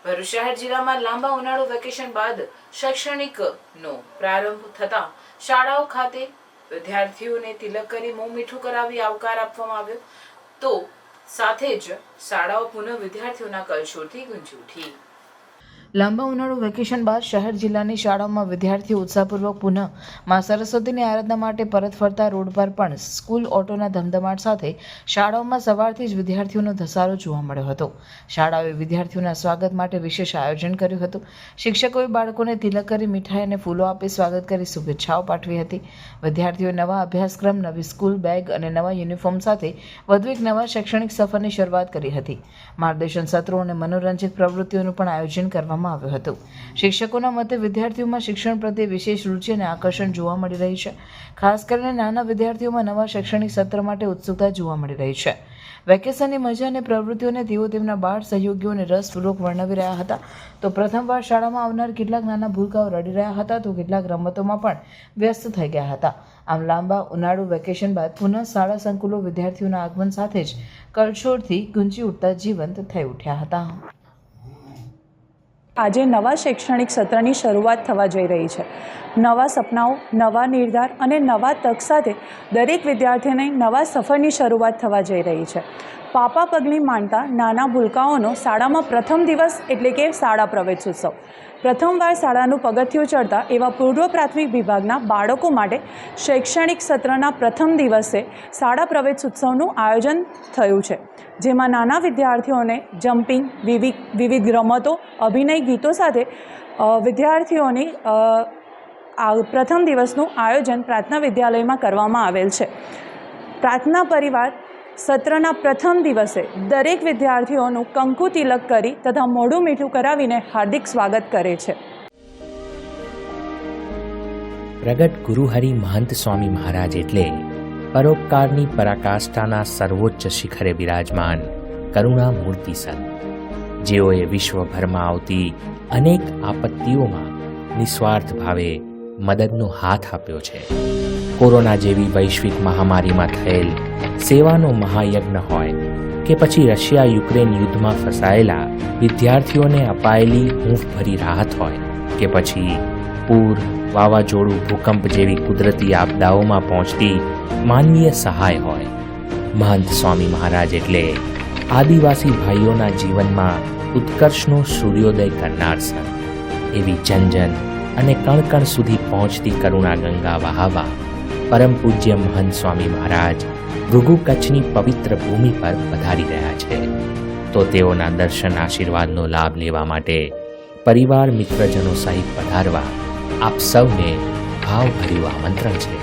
ભરૂચ શહેર જિલ્લામાં લાંબા ઉનાળુ વેકેશન બાદ શૈક્ષણિકનો પ્રારંભ થતા શાળાઓ ખાતે વિદ્યાર્થીઓને તિલક કરી મોં મીઠું કરાવી આવકાર આપવામાં આવ્યો, તો સાથે જ શાળાઓ પુનઃ વિદ્યાર્થીઓના કલશોરથી ગુંજી ઉઠી। લાંબા ઉનાળુ વેકેશન બાદ શહેર જિલ્લાની શાળાઓમાં વિદ્યાર્થીઓ ઉત્સાહપૂર્વક પુનઃ મા સરસ્વતીની આરાધના માટે પરત ફરતા રોડ પર પણ સ્કૂલ ઓટોના ધમધમાટ સાથે શાળાઓમાં સવારથી જ વિદ્યાર્થીઓનો ધસારો જોવા મળ્યો હતો। શાળાઓએ વિદ્યાર્થીઓના સ્વાગત માટે વિશેષ આયોજન કર્યું હતું। શિક્ષકોએ બાળકોને તિલક કરી મીઠાઈ અને ફૂલો આપી સ્વાગત કરી શુભેચ્છાઓ પાઠવી હતી। વિદ્યાર્થીઓએ નવા અભ્યાસક્રમ, નવી સ્કૂલ બેગ અને નવા યુનિફોર્મ સાથે વધુ એક નવા શૈક્ષણિક સફરની શરૂઆત કરી હતી। માર્ગદર્શન સત્રો અને મનોરંજક પ્રવૃત્તિઓનું પણ આયોજન કરવામાં આવ્યું હતું। શિક્ષકોના મતે વિદ્યાર્થીઓમાં શિક્ષણ પ્રત્યે વિશેષ રુચિ અને આકર્ષણ જોવા મળી રહી છે। ખાસ કરીને નાના વિદ્યાર્થીઓમાં નવા શૈક્ષણિક સત્ર માટે ઉત્સુકતા જોવા મળી રહી છે। વેકેશનની મજા અને પ્રવૃત્તિઓને તેઓ તેમના બાળ સહયોગીઓને રસપૂર્વક વર્ણવી રહ્યા હતા। તો પ્રથમવાર શાળામાં આવનાર કેટલાક નાના ભૂલકાઓ રડી રહ્યા હતા, તો કેટલાક રમતોમાં પણ વ્યસ્ત થઈ ગયા હતા। આમ લાંબા ઉનાળુ વેકેશન બાદ પુનઃ શાળા સંકુલો વિદ્યાર્થીઓના આગમન સાથે જ કલશોરથી ગુંજી ઉઠતા જીવંત થઈ ઉઠ્યા હતા। આજે નવા શૈક્ષણિક સત્રની શરૂઆત થવા જઈ રહી છે। નવા સપનાઓ, નવા નિર્ધાર અને નવા તક સાથે દરેક વિદ્યાર્થીને નવા સફરની શરૂઆત થવા જઈ રહી છે। પાપા પગલી માંડતા નાના ભૂલકાઓનો શાળામાં પ્રથમ દિવસ એટલે કે શાળા પ્રવેશોત્સવ। પ્રથમવાર શાળાનું પગથિયું ચડતા એવા પૂર્વ પ્રાથમિક વિભાગના બાળકો માટે શૈક્ષણિક સત્રના પ્રથમ દિવસે શાળા પ્રવેશોત્સવનું આયોજન થયું છે, જેમાં નાના વિદ્યાર્થીઓને જમ્પિંગ, વિવિધ રમતો, અભિનય ગીતો સાથે વિદ્યાર્થીઓની પ્રથમ દિવસનું આયોજન પ્રાર્થના વિદ્યાલયમાં કરવામાં આવેલ છે। પ્રાર્થના પરિવાર સત્રના પ્રથમ દિવસે દરેક વિદ્યાર્થીઓનું કંકુ તિલક કરી તથા મોઢું મીઠું કરાવીને હાર્દિક સ્વાગત કરે છે। પ્રગટ ગુરુહરિ મહંત સ્વામી મહારાજ એટલે પરોપકારની પરાકાષ્ઠાના સર્વોચ્ચ શિખરે બિરાજમાન કરુણા મૂર્તિ સંત, જેઓએ વિશ્વભરમાં આવતી અનેક આપત્તિઓમાં નિસ્વાર્થ ભાવે મદદનો હાથ આપ્યો છે। કોરોના જેવી વૈશ્વિક મહામારીમાં થયેલ સેવાનો મહાયજ્ઞ હોય કે પછી રશિયા-યુક્રેન યુદ્ધમાં ફસાયેલા વિદ્યાર્થીઓને અપાયેલી હૂંફભરી રાહત હોય કે પછી પૂર, વાવાઝોડું, ભૂકંપ જેવી કુદરતી આપદાઓમાં પહોંચતી માનવીય સહાય હોય, મહંત સ્વામી મહારાજ એટલે આદિવાસી ભાઈઓના જીવનમાં ઉત્કર્ષનો સૂર્યોદય કરનાર સંત। એવી જન અને કણ સુધી પહોંચતી કરુણા ગંગા વહાવા પરમ પૂજ્ય મહંત સ્વામી મહારાજ ભૃગુ કચ્છની પવિત્ર ભૂમિ પર પધારી રહ્યા છે। તો તેઓના દર્શન આશીર્વાદનો લાભ લેવા માટે પરિવાર મિત્રજનો સહિત પધારવા આપ સૌને ભાવભર્યું આમંત્રણ છે।